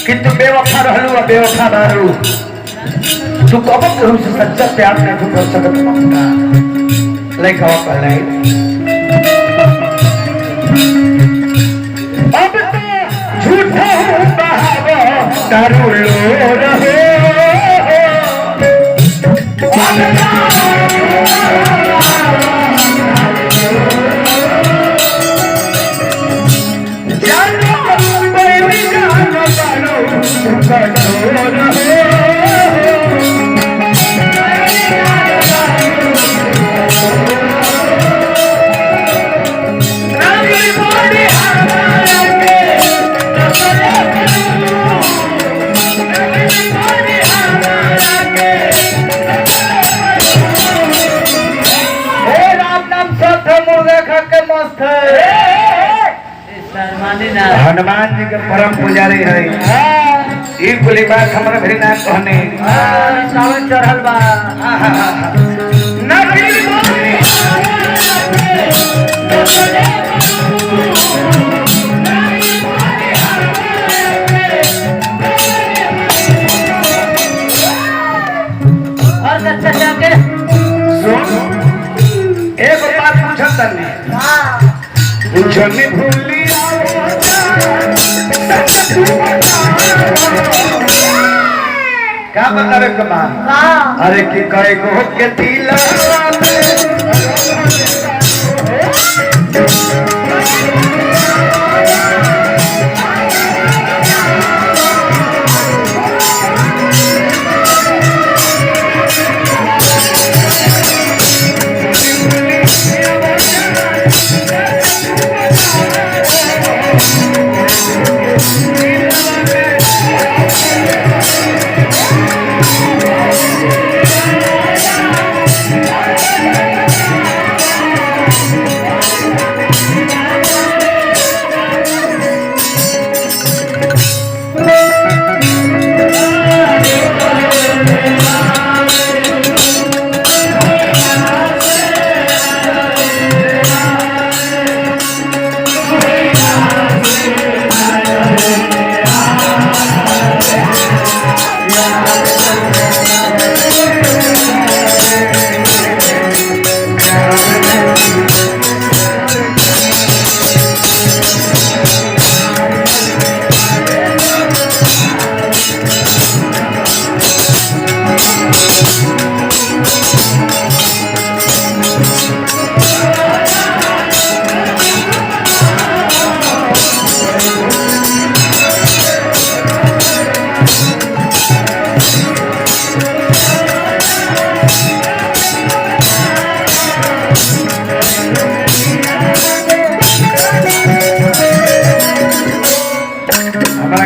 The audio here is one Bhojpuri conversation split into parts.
किंतु बेवफा रहलू और बेवफा बारू तू कब करू से सच्चा प्यार नहीं तू कर सकत ममता लाइक हवा कर लाई अब तो झूठा बहावा दारू लो रहे हनुमान जी के परम पुजारी है ई कुली बात हमरा भरी ना कहने सावन चढ़ल बा नदी और अच्छा जाके सुन एक बात पूछत तने जन्नी भूली क्या बतावे कमान अरे कि कई गो के दिला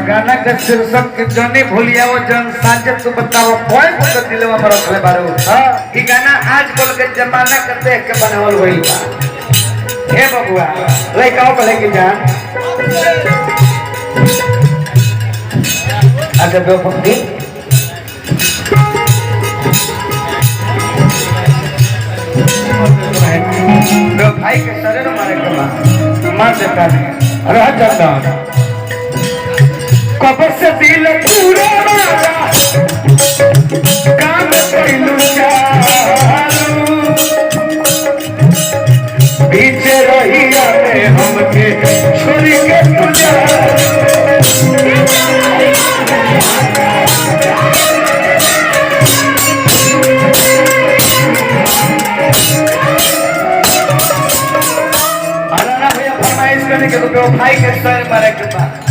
गाना के शीर्षक के जनी भूलिया वो जन साजे तो बताओ पॉइंट तो दिलवा पर रखले बारू ई गाना आज बोल के जमाना के देख के बनावल होई बा हे बबुआ लइकाओ बोले कि जान आगे दो पंक्ति दो भाई के शरीर मारे के मार देता है रह जाता कबर से दिल पूरा मारा काम कइलू चालू पीछे रही आवे हमके छोरी के तुझा अरे भैया फरमाइश करने के तो भाई के सर मारे के बाद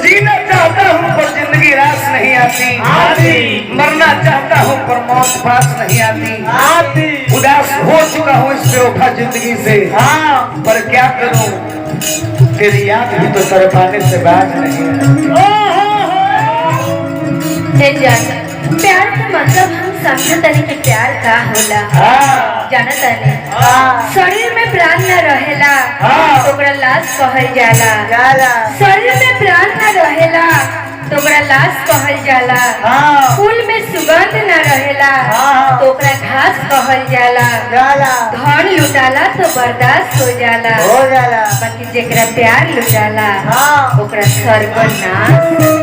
जीना चाहता हूँ पर जिंदगी रास नहीं आती मरना चाहता हूँ पर मौत पास नहीं आती उदास हो चुका हूँ इस बेवफा जिंदगी से पर क्या करूँ तेरी याद भी तो सर पाने से बाज नहीं है प्यार का मतलब हम समझतनी कि प्यार का होला जानतनी शरीर में प्राण न रहेला तोकरा लाश कहल जाला शरीर में प्राण न रहेला तोकरा लाश कहल जाला फूल में सुगंध न रहेला तोकरा घास कहल जाला धन लुटाला तो बर्दाश्त हो जाला बाकी जेकरा प्यार लुटाला ओकरा सर्वनाश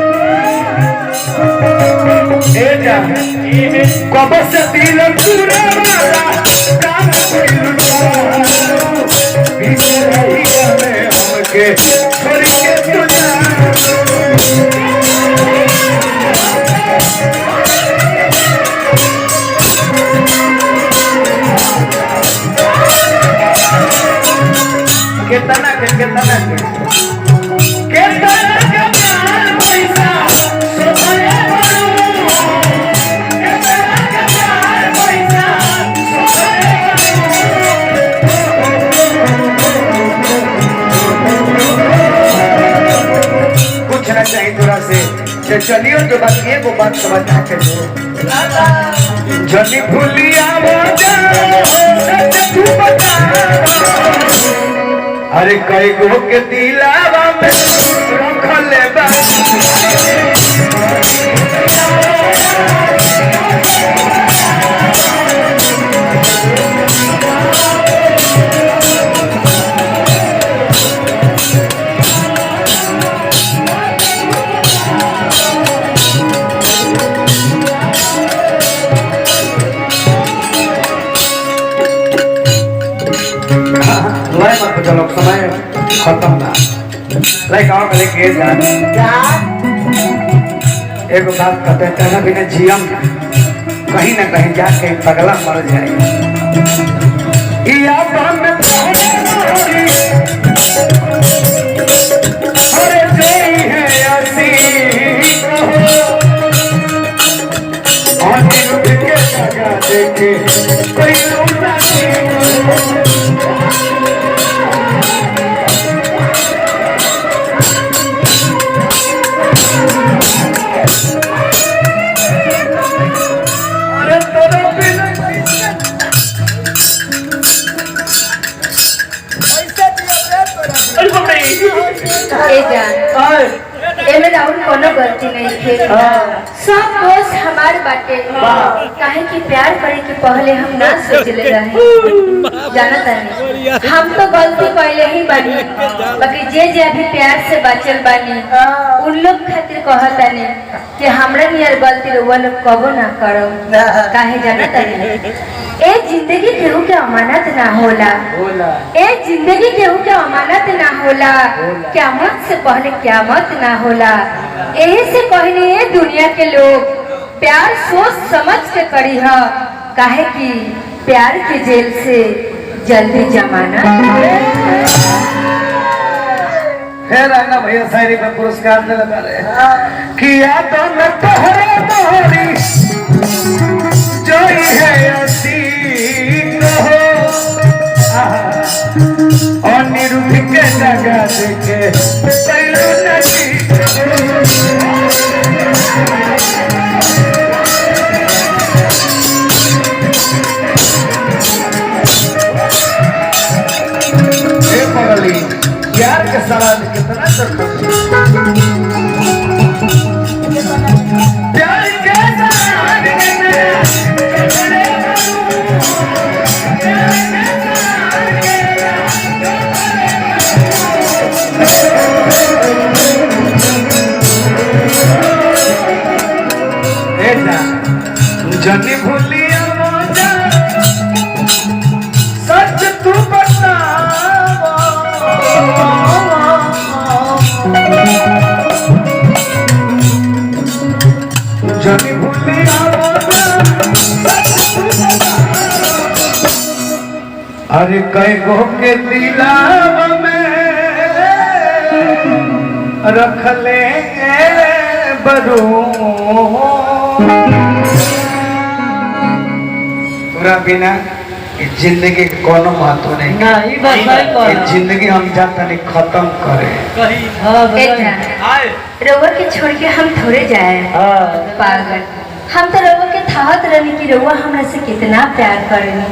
ए जा कब से दिल तुरे वाला काम पीछे रही हमें हमके छोड़ के तू जा कितना के प्यार पैसा सोहरे बड़ू कितना के प्यार पैसा सोहरे कुछ ना चाहिए तोरा से चलियो तो बात ये वो बात समझना के दो जनी भूलिया वो जा सच तू बता अरे कई गो के दिलावा में रखले बा चलो समय खत्म ना लाइक आओ पहले के जान एक बात कहते हैं बिना जियम कहीं ना कहीं जाके पगला मर जाए या बात में अरे जय है असी और दिन के जगह देखे कोई लूटा एमे राहुल कोनो गलती नहीं थे सब दोस्त हमार बाटे काहे कि प्यार करे के पहले हम ना सोचले रहे जाना तानी हम तो गलती पहले ही बानी बाकी जे अभी प्यार से बचल बानी उन लोग खातिर कहतानी कि हमरा नियर गलती वो लोग कबो ना करो काहे जाना तानी ए जिंदगी केहू के अमानत ना होला ए जिंदगी केहू के अमानत ना होला क़यामत से पहले क़यामत ना होला यही से कहनी है दुनिया के लोग प्यार सोच समझ के करी है काहे कि प्यार के जेल से जल्दी जमाना है राना भैया शायरी पे पुरस्कार दे लगा रहे किया तो न तोहरे मोहरी जोई है असी कहो और निरुद्ध के जगह देखे पहलू नदी प्यार के सवाल कितना प्यार के जनी भूलिया मोजा सच तू बता जनी भूलिया अरे कई गो के दिलावा में रख ले बरू तोरा बिना जिंदगी के कोनो महत्व नहीं जिंदगी हम जाता नहीं खत्म करे रउआ के छोड़ के हम थोड़े जाए पागल हम तो रउआ के थाहत रहनी कि रउआ हमरा से कितना प्यार करेनी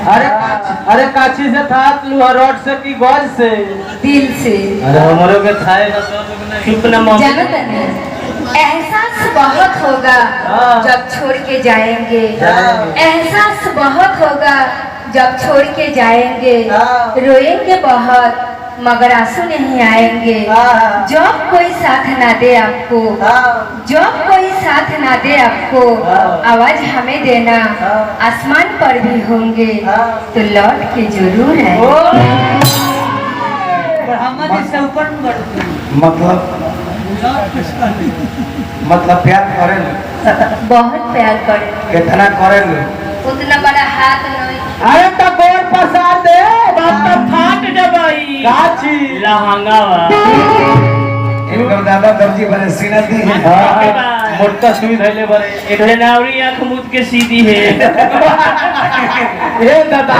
अरे काची से थात लू रोड से की गौर से दिल से अरे हमरो के थाए चुप ना मम्मी जानत नहीं एहसास बहुत होगा जब छोड़ के जाएंगे एहसास बहुत होगा जब छोड़ के जाएंगे रोएंगे बहुत मगर आंसू नहीं आएंगे। हाँ। जब कोई साथ ना दे आपको, हाँ। जब कोई साथ ना दे आपको, हाँ। आवाज हमें देना। हाँ। आसमान पर भी होंगे हाँ। तो लौट के जरूर है। हम इससे ऊपर मतलब प्यार करे बहुत प्यार करे, कितना करे उतना बड़ा हाथ नहीं। अरे तो गोर पसार दे बाप का फाट जबाई गाछी लहंगावा इनकर दादा दर्जी बने सीना दी है। मोटा सुई धैले बरे एकरे नावरी आंख मुद के सीधी है ए दादा